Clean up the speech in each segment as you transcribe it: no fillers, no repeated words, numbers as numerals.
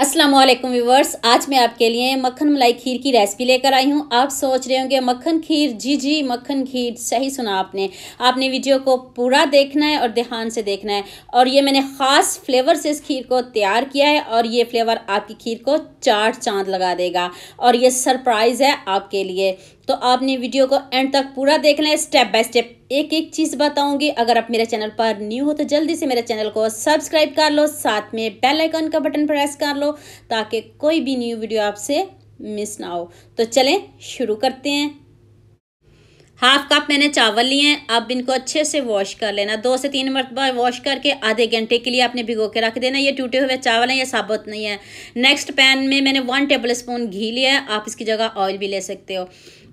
अस्सलाम वालेकुम व्यूवर्स, आज मैं आपके लिए मक्खन मलाई खीर की रेसिपी लेकर आई हूँ। आप सोच रहे होंगे मक्खन खीर, जी मक्खन खीर, सही सुना आपने वीडियो को पूरा देखना है और ध्यान से देखना है। और ये मैंने ख़ास फ्लेवर से इस खीर को तैयार किया है और ये फ्लेवर आपकी खीर को चार चांद लगा देगा और ये सरप्राइज़ है आपके लिए। तो आपने वीडियो को एंड तक पूरा देखना है, स्टेप बाय स्टेप एक एक चीज़ बताऊंगी। अगर आप मेरे चैनल पर न्यू हो तो जल्दी से मेरे चैनल को सब्सक्राइब कर लो, साथ में बेल आइकन का बटन प्रेस कर लो ताकि कोई भी न्यू वीडियो आपसे मिस ना हो। तो चलें शुरू करते हैं। हाफ कप मैंने चावल लिए हैं। अब इनको अच्छे से वॉश कर लेना, 2 से 3 मरतबा वॉश करके आधे घंटे के लिए आपने भिगो के रख देना। ये टूटे हुए चावल हैं, ये साबुत नहीं है। नेक्स्ट पैन में मैंने 1 टेबल स्पून घी लिया है, आप इसकी जगह ऑयल भी ले सकते हो।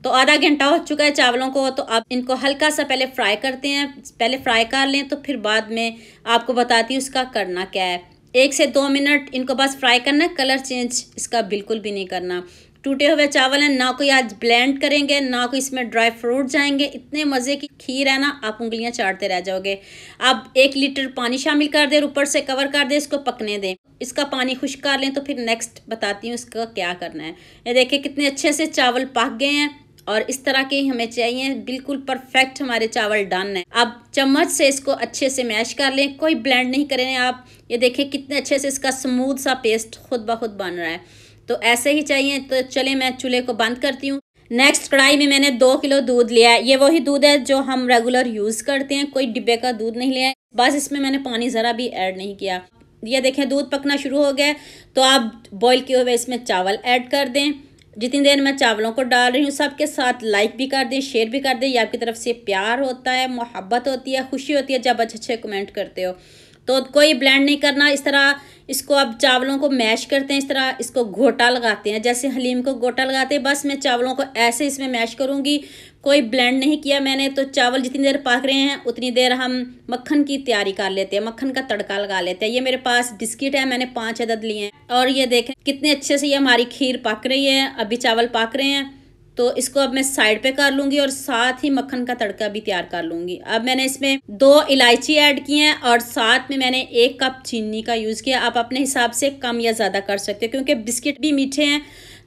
तो आधा घंटा हो चुका है चावलों को, तो आप इनको हल्का सा पहले फ्राई करते हैं। पहले फ्राई कर लें तो फिर बाद में आपको बताती हूँ उसका करना क्या है। 1 से 2 मिनट इनको बस फ्राई करना, कलर चेंज इसका बिल्कुल भी नहीं करना। टूटे हुए चावल हैं, ना कोई आज ब्लेंड करेंगे ना कोई इसमें ड्राई फ्रूट जाएंगे। इतने मज़े की खीर है ना, आप उंगलियां चाटते रह जाओगे। अब 1 लीटर पानी शामिल कर दें, ऊपर से कवर कर दें, इसको पकने दें। इसका पानी खुश कर लें तो फिर नेक्स्ट बताती हूँ इसका क्या करना है। ये देखिए कितने अच्छे से चावल पक गए हैं और इस तरह के हमें चाहिए, बिल्कुल परफेक्ट हमारे चावल डन है। अब चम्मच से इसको अच्छे से मैश कर लें, कोई ब्लेंड नहीं करें आप। ये देखिए कितने अच्छे से इसका स्मूथ सा पेस्ट खुद ब खुद बन रहा है। तो ऐसे ही चाहिए। तो चले मैं चूल्हे को बंद करती हूँ। नेक्स्ट कढ़ाई में मैंने 2 किलो दूध लिया है। ये वही दूध है जो हम रेगुलर यूज़ करते हैं, कोई डिब्बे का दूध नहीं लिया है। बस इसमें मैंने पानी ज़रा भी ऐड नहीं किया। ये देखें दूध पकना शुरू हो गया, तो आप बॉईल किए हुए इसमें चावल ऐड कर दें। जितनी देर मैं चावलों को डाल रही हूँ सबके साथ लाइक भी कर दें, शेयर भी कर दें। ये आपकी तरफ से प्यार होता है, मोहब्बत होती है, खुशी होती है जब अच्छे कमेंट करते हो। तो कोई ब्लेंड नहीं करना। इस तरह इसको अब चावलों को मैश करते हैं, इस तरह इसको घोटा लगाते हैं जैसे हलीम को गोटा लगाते हैं। बस मैं चावलों को ऐसे इसमें मैश करूँगी, कोई ब्लेंड नहीं किया मैंने। तो चावल जितनी देर पक रहे हैं उतनी देर हम मक्खन की तैयारी कर लेते हैं, मक्खन का तड़का लगा लेते हैं। ये मेरे पास बिस्किट है, मैंने 5 अदद लिए हैं। और ये देखें कितने अच्छे से ये हमारी खीर पक रही है, अभी चावल पक रहे हैं। तो इसको अब मैं साइड पे कर लूँगी और साथ ही मक्खन का तड़का भी तैयार कर लूँगी। अब मैंने इसमें 2 इलायची ऐड की हैं और साथ में मैंने 1 कप चीनी का यूज़ किया। आप अपने हिसाब से कम या ज़्यादा कर सकते हो, क्योंकि बिस्किट भी मीठे हैं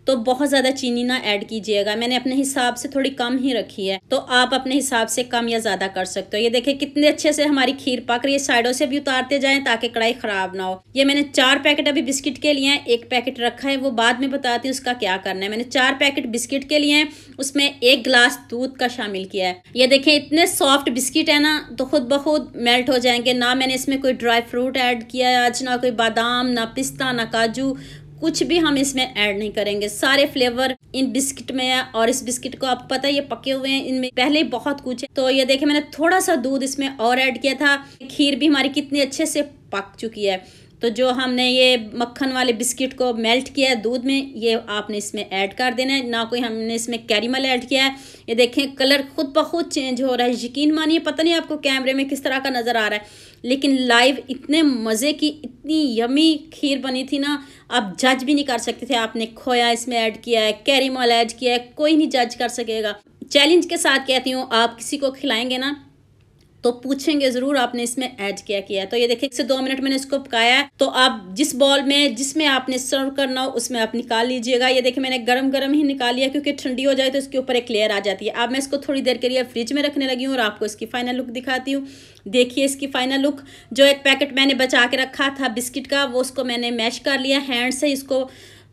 तो बहुत ज़्यादा चीनी ना ऐड कीजिएगा। मैंने अपने हिसाब से थोड़ी कम ही रखी है, तो आप अपने हिसाब से कम या ज़्यादा कर सकते हो। ये देखिए कितने अच्छे से हमारी खीर पक रही है। साइडों से भी उतारते जाएं ताकि कढ़ाई ख़राब ना हो। ये मैंने 4 पैकेट अभी बिस्किट के लिए हैं, 1 पैकेट रखा है, वो बाद में बताती हूँ उसका क्या करना है। मैंने 4 पैकेट बिस्किट के लिए हैं, उसमें 1 गिलास दूध का शामिल किया है। ये देखें इतने सॉफ्ट बिस्किट है ना, तो खुद ब खुद मेल्ट हो जाएंगे। ना मैंने इसमें कोई ड्राई फ्रूट ऐड किया है आज, ना कोई बादाम, ना पिस्ता, ना काजू, कुछ भी हम इसमें ऐड नहीं करेंगे। सारे फ्लेवर इन बिस्किट में है और इस बिस्किट को आपको पता है ये पके हुए हैं, इनमें पहले ही बहुत कुछ है। तो ये देखें मैंने थोड़ा सा दूध इसमें और ऐड किया था। खीर भी हमारी कितनी अच्छे से पक चुकी है। तो जो हमने ये मक्खन वाले बिस्किट को मेल्ट किया है दूध में, ये आपने इसमें ऐड कर देना है। ना कोई हमने इसमें कैरेमल ऐड किया है। ये देखें कलर खुद ब खुद चेंज हो रहा है। यकीन मानिए, पता नहीं आपको कैमरे में किस तरह का नज़र आ रहा है, लेकिन लाइव इतने मज़े की, इतनी यमी खीर बनी थी ना, आप जज भी नहीं कर सकते थे। आपने खोया इसमें ऐड किया है, कैरेमल ऐड किया है, कोई नहीं जज कर सकेगा। चैलेंज के साथ कहती हूँ, आप किसी को खिलाएंगे ना तो पूछेंगे ज़रूर आपने इसमें ऐड क्या किया है। तो ये देखिए 1 से 2 मिनट मैंने इसको पकाया है। तो आप जिस बॉल में जिसमें आपने सर्व करना हो उसमें आप निकाल लीजिएगा। ये देखिए मैंने गरम गरम ही निकाल लिया, क्योंकि ठंडी हो जाए तो इसके ऊपर एक लेयर आ जाती है। अब मैं इसको थोड़ी देर के लिए फ्रिज में रखने लगी हूँ और आपको इसकी फाइनल लुक दिखाती हूँ। देखिए इसकी फाइनल लुक। जो 1 पैकेट मैंने बचा के रखा था बिस्किट का, वो उसको मैंने मैश कर लिया हैंड से। इसको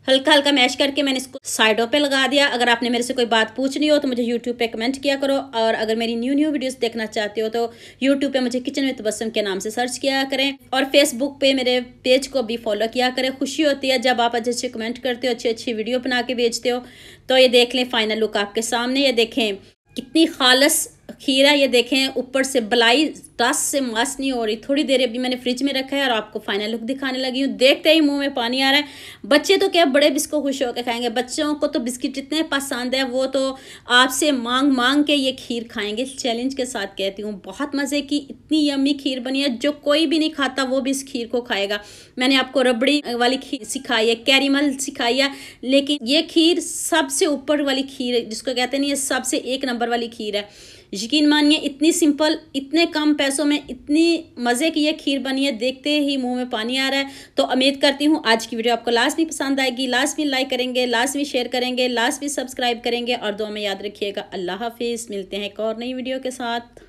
हल्का हल्का मैश करके मैंने इसको साइडों पे लगा दिया। अगर आपने मेरे से कोई बात पूछनी हो तो मुझे यूट्यूब पे कमेंट किया करो, और अगर मेरी न्यू वीडियोस देखना चाहते हो तो यूट्यूब पे मुझे किचन विद तबस्सुम के नाम से सर्च किया करें, और फेसबुक पे मेरे पेज को भी फॉलो किया करें। खुशी होती है जब आप अच्छे अच्छे कमेंट करते हो, अच्छी अच्छी वीडियो बना के भेजते हो। तो ये देख लें फाइनल लुक आपके सामने। ये देखें कितनी खालस खीर है। ये देखें ऊपर से बलाई दस से मस नहीं हो रही। थोड़ी देर अभी मैंने फ्रिज में रखा है और आपको फाइनल लुक दिखाने लगी हूँ। देखते ही मुंह में पानी आ रहा है। बच्चे तो क्या, बड़े भी इसको खुश होकर खाएंगे। बच्चों को तो बिस्किट इतने पसंद है, वो तो आपसे मांग मांग के ये खीर खाएंगे। चैलेंज के साथ कहती हूँ, बहुत मज़े की इतनी यम्मी खीर बनी है, जो कोई भी नहीं खाता वो भी इस खीर को खाएगा। मैंने आपको रबड़ी वाली खीर सिखाई है, कैरेमल सिखाई है, लेकिन ये खीर सबसे ऊपर वाली खीर है, जिसको कहते हैं ये सबसे 1 नंबर वाली खीर है। यकीन मानिए इतनी सिंपल, इतने कम पैसों में इतनी मज़े की ये खीर बनी है, देखते ही मुंह में पानी आ रहा है। तो उम्मीद करती हूँ आज की वीडियो आपको लास्ट में पसंद आएगी। लास्ट में लाइक करेंगे, लास्ट में शेयर करेंगे, लास्ट में सब्सक्राइब करेंगे और दुआ में याद रखिएगा। अल्लाह हाफिज़। मिलते हैं एक और नई वीडियो के साथ।